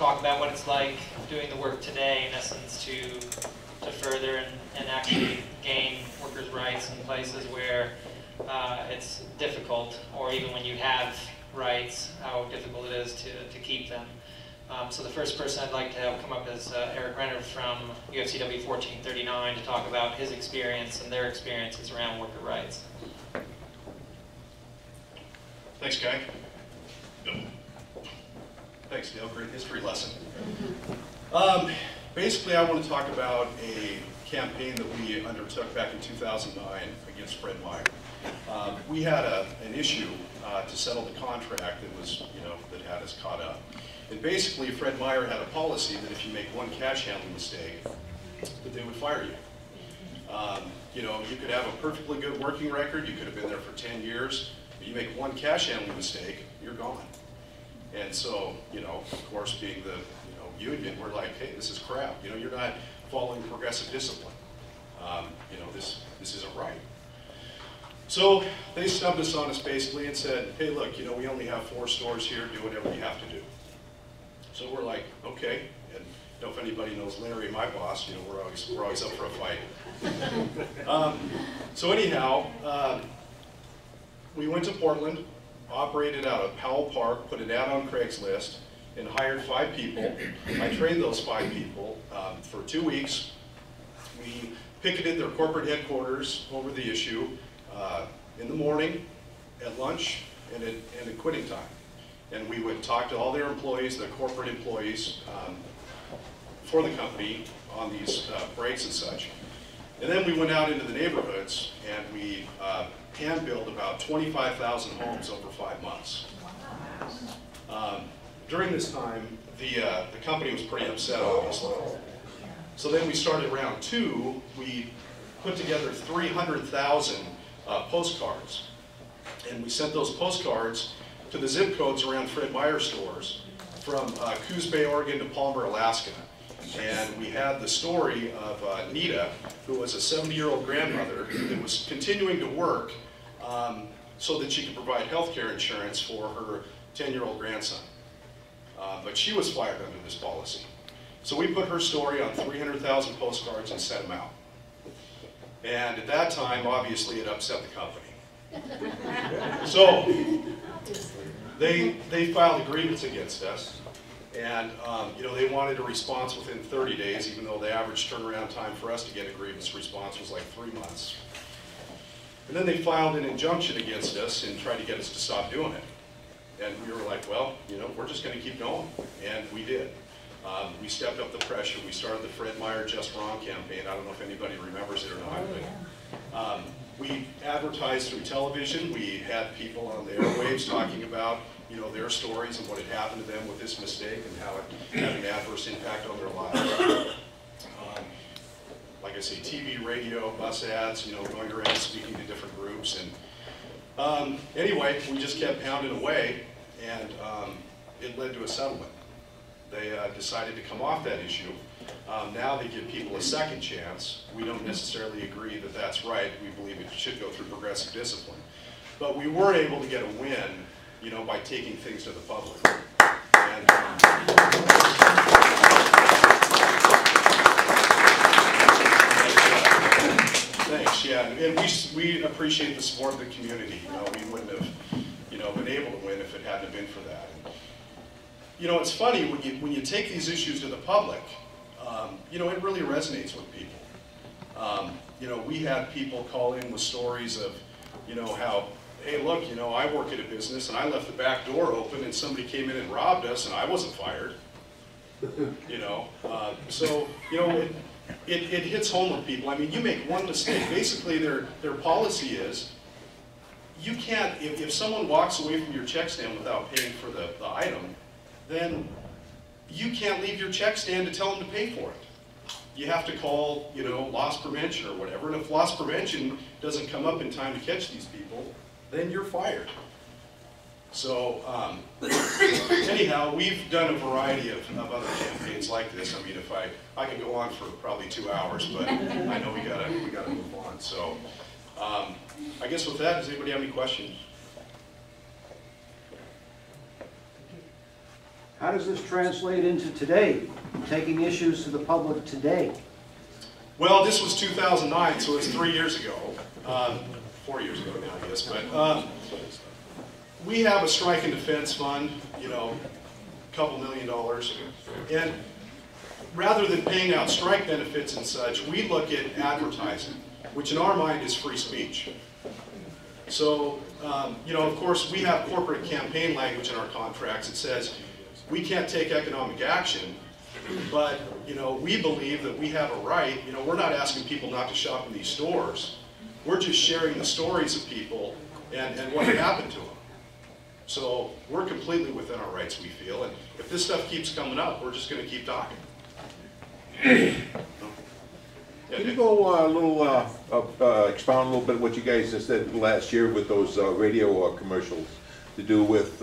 talk about what it's like doing the work today, in essence, to further and actually gain workers' rights in places where it's difficult, or even when you have rights, how difficult it is to keep them. So the first person I'd like to have come up is Eric Renner from UFCW 1439 to talk about his experience and their experiences around worker rights. Thanks, Guy. Thanks, Dale. Great history lesson. Basically, I want to talk about a campaign that we undertook back in 2009 against Fred Meyer. We had an issue to settle the contract that was, that had us caught up. And basically, Fred Meyer had a policy that if you make one cash handling mistake, that they would fire you. You could have a perfectly good working record. You could have been there for 10 years. But you make one cash handling mistake, you're gone. And so, of course, being the union, we're like, hey, this is crap. You're not following progressive discipline. This isn't right. So they snubbed us on us basically and said, hey, look, we only have 4 stores here. Do whatever you have to do. So we're like, okay. And if anybody knows Larry, my boss, we're always up for a fight. So anyhow, we went to Portland, operated out of Powell Park, put an ad on Craigslist, and hired 5 people. I trained those 5 people for 2 weeks. We picketed their corporate headquarters over the issue in the morning, at lunch, and at quitting time. And we would talk to all their employees, the corporate employees for the company on these breaks and such. And then we went out into the neighborhoods and we hand-built about 25,000 homes over 5 months. During this time, the company was pretty upset, obviously. So then we started round 2. We put together 300,000 postcards. And we sent those postcards to the zip codes around Fred Meyer stores from Coos Bay, Oregon to Palmer, Alaska. And we had the story of Nita, who was a 70-year-old grandmother that was continuing to work so that she could provide health care insurance for her 10-year-old grandson. But she was fired under this policy. So we put her story on 300,000 postcards and sent them out. And at that time, obviously, it upset the company. So they filed a grievance against us. And they wanted a response within 30 days, even though the average turnaround time for us to get a grievance response was like 3 months. And then they filed an injunction against us and tried to get us to stop doing it. And we were like, well, we're just going to keep going. And we did. We stepped up the pressure. We started the Fred Meyer Just Wrong campaign. I don't know if anybody remembers it or not, but we advertised through television. We had people on the airwaves talking about their stories and what had happened to them with this mistake and how it had an adverse impact on their lives. Like I say, TV, radio, bus ads, going around speaking to different groups. And anyway, we just kept pounding away, and it led to a settlement. They decided to come off that issue. Now they give people a second chance. We don't necessarily agree that that's right. We believe it should go through progressive discipline. But we were able to get a win, by taking things to the public. And, thanks, yeah. And we appreciate the support of the community. We wouldn't have, been able to win if it hadn't been for that. It's funny, when you take these issues to the public, it really resonates with people. We had people call in with stories of, how, hey, look, I work at a business and I left the back door open and somebody came in and robbed us and I wasn't fired. So, it hits home with people. I mean, you make one mistake. Basically, their policy is, you can't, if someone walks away from your check stand without paying for the item, then you can't leave your check stand to tell them to pay for it. You have to call, loss prevention or whatever, and if loss prevention doesn't come up in time to catch these people, then you're fired. So anyhow, we've done a variety of other campaigns like this. I mean, if I could go on for probably 2 hours, but I know we gotta move on. So I guess with that, does anybody have any questions? How does this translate into today, taking issues to the public today? Well, this was 2009, so it's 3 years ago. 4 years ago now, I guess. But we have a strike and defense fund, you know, a couple $1 million. And rather than paying out strike benefits and such, we look at advertising, which in our mind is free speech. So, you know, of course, we have corporate campaign language in our contracts. It says we can't take economic action, but, you know, we believe that we have a right. You know, we're not asking people not to shop in these stores. We're just sharing the stories of people and what happened to them. So we're completely within our rights, we feel. And if this stuff keeps coming up, we're just going to keep talking. Can you go a little, expound a little bit what you guys just said last year with those radio commercials to do with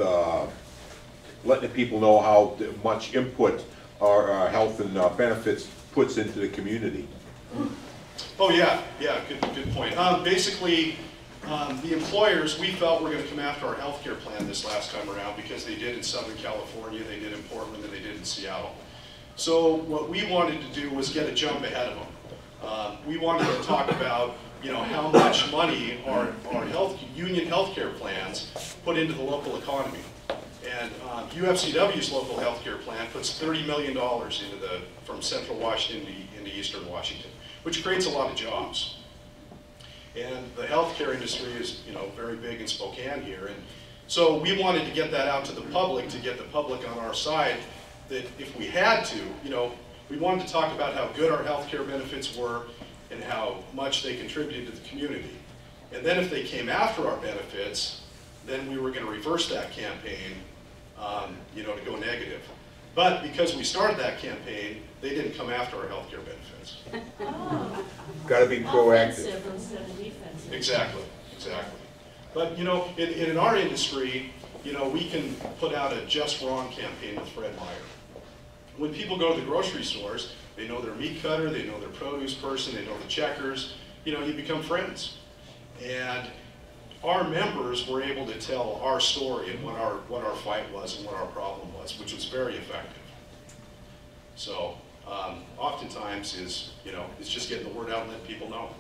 letting people know how much input our health and benefits puts into the community? Oh yeah, good point. Basically, the employers, we felt were going to come after our health care plan this last time around because they did in Southern California, they did in Portland, and they did in Seattle. So what we wanted to do was get a jump ahead of them. We wanted to talk about, you know, how much money our union healthcare plans put into the local economy. And UFCW's local healthcare plan puts $30 million from Central Washington into Eastern Washington, which creates a lot of jobs. And the healthcare industry is, you know, very big in Spokane here. And so we wanted to get that out to the public, to get the public on our side, that if we had to, you know, we wanted to talk about how good our healthcare benefits were and how much they contributed to the community. And then if they came after our benefits, then we were going to reverse that campaign, you know, to go negative. But because we started that campaign, they didn't come after our healthcare benefits. Oh. Got to be proactive. Offensive instead of defensive. Exactly. But, you know, in our industry, you know, we can put out a Just Wrong campaign with Fred Meyer. When people go to the grocery stores, they know their meat cutter, they know their produce person, they know the checkers, you know, you become friends. And our members were able to tell our story and what our fight was and what our problem was, which was very effective. So oftentimes you know, it's just getting the word out and letting people know.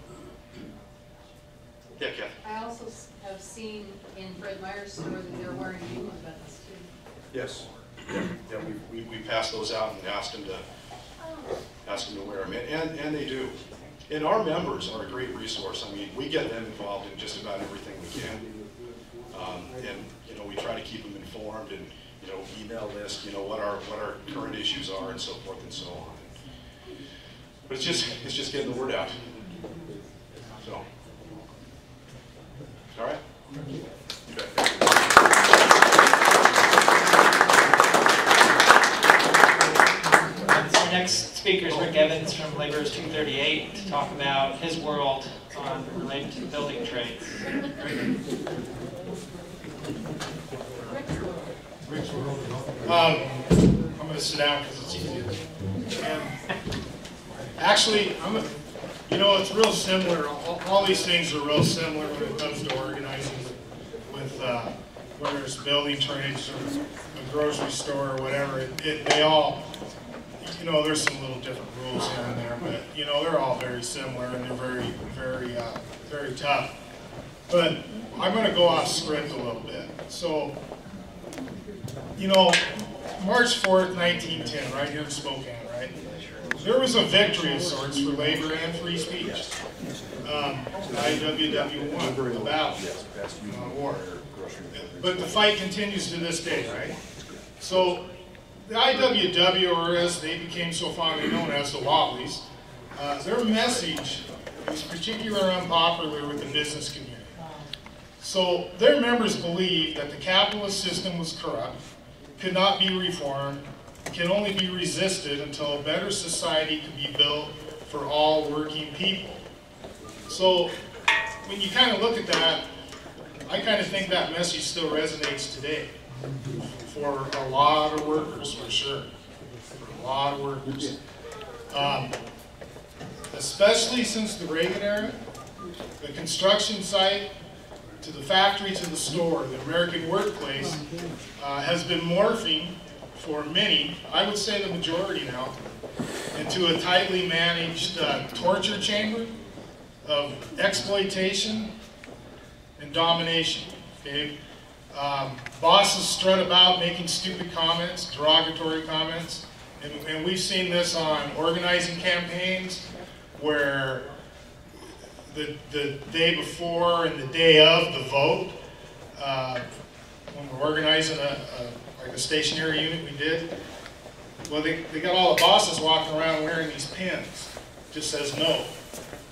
Yeah, Kathy. I also have seen in Fred Meyer's store that they're wearing union buttons too. Yes. Yeah, we passed those out and asked them to wear them, and they do. And our members are a great resource. I mean, we get them involved in just about everything we can. And, you know, we try to keep them informed and, you know, email list, you know, what our current issues are and so forth and so on. But it's just getting the word out. So, all right? You bet. Our next speaker is Rick Evans from Laborers 238 to talk about his world related to the building trades. I'm going to sit down because it's easier. And actually, you know, it's real similar. All these things are real similar when it comes to organizing with whether it's building trades or a grocery store or whatever. They all, you know, there's some little different rules here and there, but you know, they're all very similar and they're very tough. But I'm going to go off script a little bit. So, you know, March 4th, 1910, right here in Spokane, right? There was a victory of sorts for labor and free speech. IWW won the battle, war. But the fight continues to this day, right? So the IWW, or as they became so fondly known as the Wobblies, their message was particularly unpopular with the business community. So their members believed that the capitalist system was corrupt, could not be reformed, can only be resisted until a better society could be built for all working people. So when you kind of look at that, I kind of think that message still resonates today for a lot of workers, for sure. For a lot of workers. Especially since the Reagan era, the construction site, to the factory, to the store, the American workplace has been morphing for many, I would say the majority now, into a tightly managed torture chamber of exploitation and domination. Okay? Bosses strut about making stupid comments, derogatory comments, and we've seen this on organizing campaigns where the day before and the day of the vote, when we're organizing like a stationary unit we did, well, they got all the bosses walking around wearing these pins. It just says no.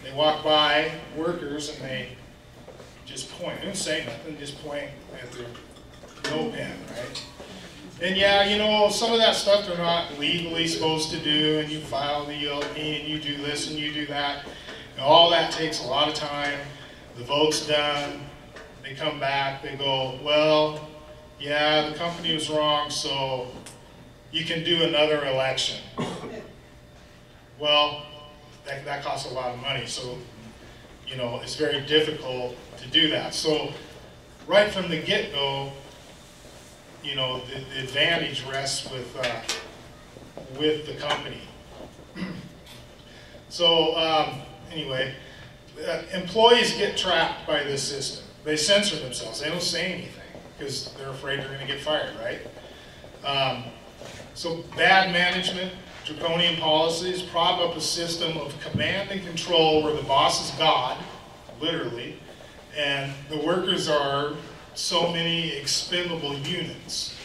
They walk by workers and they just point. They don't say nothing, just point at their no pin, right? And yeah, you know, some of that stuff they're not legally supposed to do, and you file the ELP and you do this and you do that. And all that takes a lot of time. The vote's done. They come back, they go, well, yeah, the company was wrong, so you can do another election. Well, that costs a lot of money, so, you know, it's very difficult to do that. So right from the get-go, you know, the advantage rests with the company. So anyway, employees get trapped by this system. They censor themselves. They don't say anything because they're afraid they're going to get fired, right? So bad management, draconian policies prop up a system of command and control where the boss is God, literally, and the workers are so many expendable units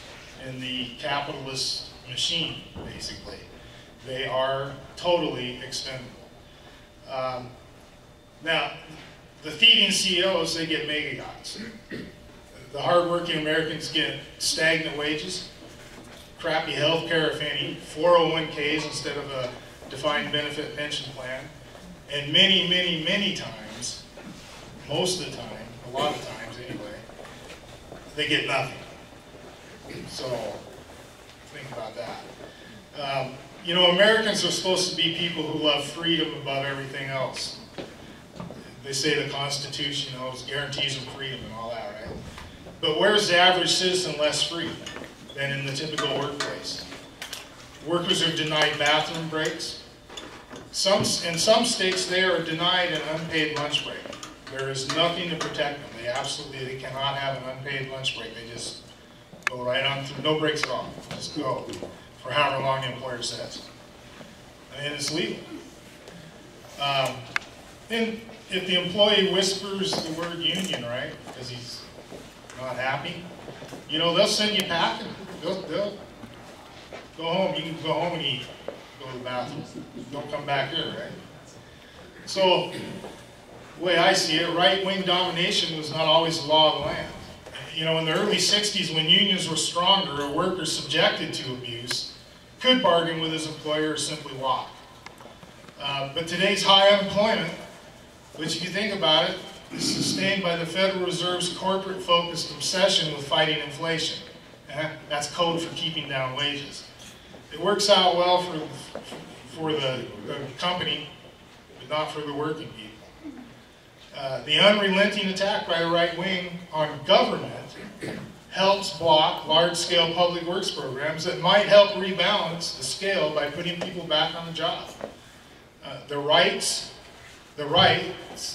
in the capitalist machine, basically. They are totally expendable. Now, the thieving CEOs, they get mega yachts. The hardworking Americans get stagnant wages, crappy health care, if any, 401ks instead of a defined benefit pension plan, and many, many, many times, most of the time, a lot of times anyway, they get nothing. So, think about that. You know, Americans are supposed to be people who love freedom above everything else. They say the Constitution, you know, guarantees them freedom and all that, right? But where's the average citizen less free than in the typical workplace? Workers are denied bathroom breaks. In some states, they are denied an unpaid lunch break. There is nothing to protect them. They cannot have an unpaid lunch break. They just go right on through, no breaks at all. Just go for however long the employer says. And it's legal. And if the employee whispers the word union, right, because he's not happy, you know, they'll send you packing. They'll go home. You can go home and eat. Go to the bathroom. Don't come back here, right? So, the way I see it, right-wing domination was not always the law of the land. You know, in the early 60s, when unions were stronger, a worker subjected to abuse could bargain with his employer or simply walk. But today's high unemployment, which if you think about it, is sustained by the Federal Reserve's corporate-focused obsession with fighting inflation. That's code for keeping down wages. It works out well for the company, but not for the working people. The unrelenting attack by the right wing on government helps block large-scale public works programs that might help rebalance the scale by putting people back on the job. The right's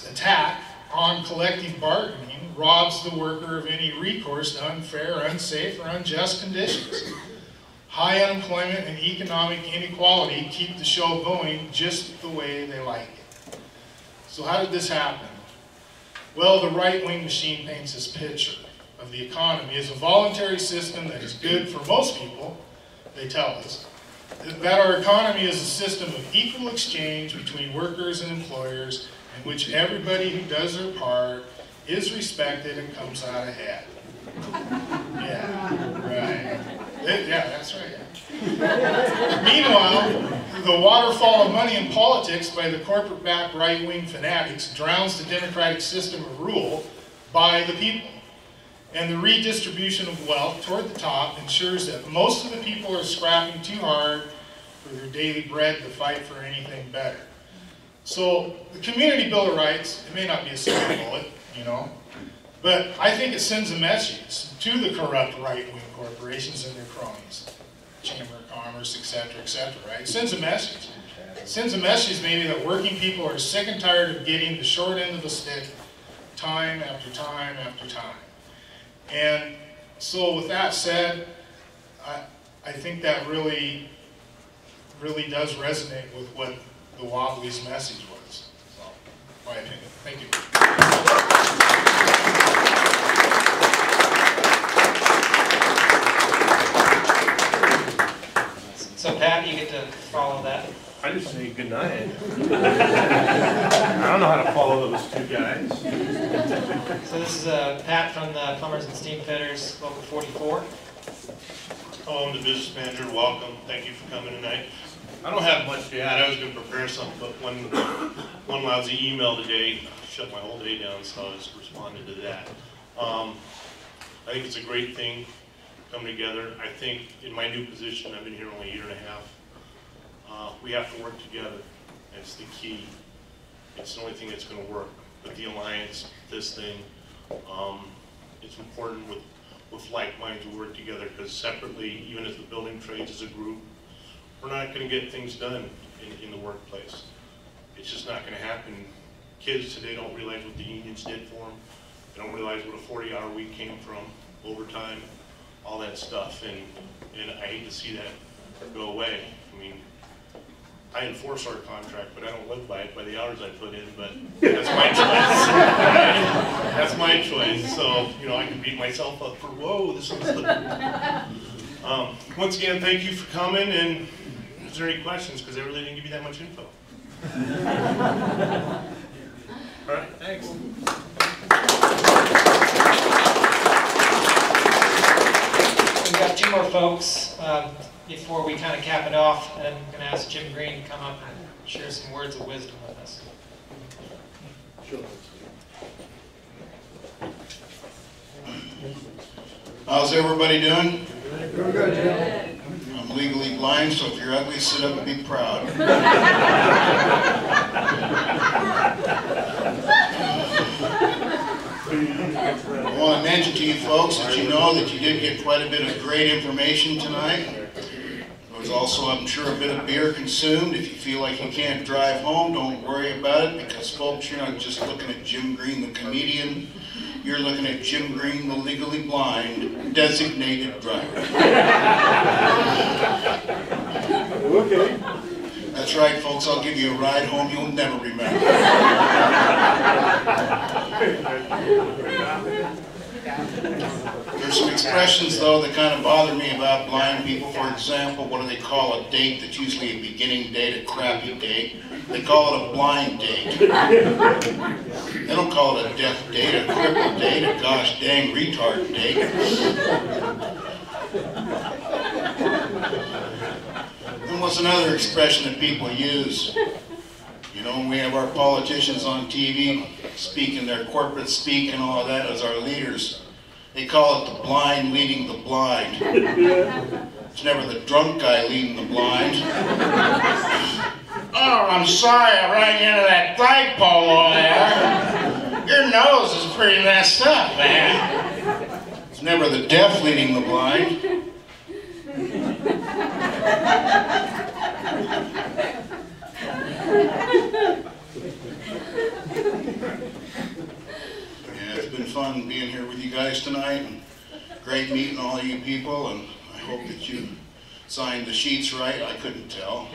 attack on collective bargaining robs the worker of any recourse to unfair, unsafe, or unjust conditions. High unemployment and economic inequality keep the show going just the way they like it. So how did this happen? Well, the right-wing machine paints this picture of the economy as a voluntary system that is good for most people, they tell us, that our economy is a system of equal exchange between workers and employers in which everybody who does their part is respected and comes out ahead. Yeah, right. Yeah, that's right. Meanwhile, the waterfall of money in politics by the corporate-backed right-wing fanatics drowns the democratic system of rule by the people. And the redistribution of wealth toward the top ensures that most of the people are scrapping too hard for their daily bread to fight for anything better. So the Community Bill of Rights, it may not be a silver bullet, you know, but I think it sends a message to the corrupt right-wing corporations and their cronies. Chamber of Commerce, et cetera, right? Sends a message. Sends a message maybe that working people are sick and tired of getting the short end of the stick time after time after time. And so with that said, I think that really does resonate with what the Wobblies' message was. So, my opinion. Thank you. So Pat, you get to follow that. I just say good night. I don't know how to follow those two guys. So this is Pat from the Plumbers and Steam Fitters, Local 44. Hello, I'm the business manager. Welcome. Thank you for coming tonight. I don't have much to add. I was going to prepare something, but one lousy email today shut my whole day down, so I just responded to that. I think it's a great thing come together. I think in my new position, I've been here only a year and a half. We have to work together. That's the key. It's the only thing that's going to work. But the alliance, this thing, it's important with like minds to work together, because separately, even as the building trades as a group, we're not going to get things done in the workplace. It's just not going to happen. Kids today don't realize what the unions did for them. They don't realize what a 40-hour week came from, overtime, all that stuff, and I hate to see that go away. I mean, I enforce our contract, but I don't live by it, by the hours I put in, but that's my choice. That's my choice. So, you know, I can beat myself up for, whoa, this one's once again, thank you for coming, and is there any questions? Because I really didn't give you that much info. All right, thanks. We've got two more folks before we kind of cap it off, and I'm going to ask Jim Green to come up and share some words of wisdom with us. Sure. How's everybody doing? We're good, Jim. I'm legally blind, so if you're ugly, sit up and be proud. I want to mention to you folks that you know that you did get quite a bit of great information tonight. There was also, I'm sure, a bit of beer consumed. If you feel like you can't drive home, don't worry about it, because folks, you're not just looking at Jim Green, the comedian. You're looking at Jim Green, the legally blind, designated driver. Okay. That's right, folks. I'll give you a ride home you'll never remember. There's some expressions, though, that kind of bother me about blind people. For example, what do they call a date that's usually a beginning date, a crappy date? They call it a blind date. They don't call it a deaf date, a crippled date, a gosh dang retard date. And what's another expression that people use? You know, when we have our politicians on TV speaking their corporate speak and all of that as our leaders, they call it the blind leading the blind. It's never the drunk guy leading the blind. Oh, I'm sorry I ran into that flagpole over there. Your nose is pretty messed up, man. It's never the deaf leading the blind. Yeah, it's been fun being here with you guys tonight, and great meeting all of you people, and I hope that you signed the sheets right. I couldn't tell.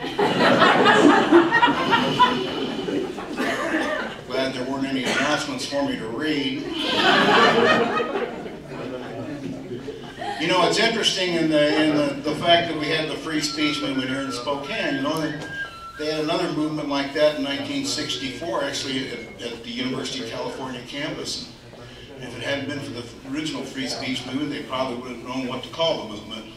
Glad there weren't any announcements for me to read. You know, it's interesting in the fact that we had the free speech movement here in Spokane. You know, they had another movement like that in 1964, actually, at the University of California campus. And if it hadn't been for the original free speech movement, they probably would have known what to call the movement.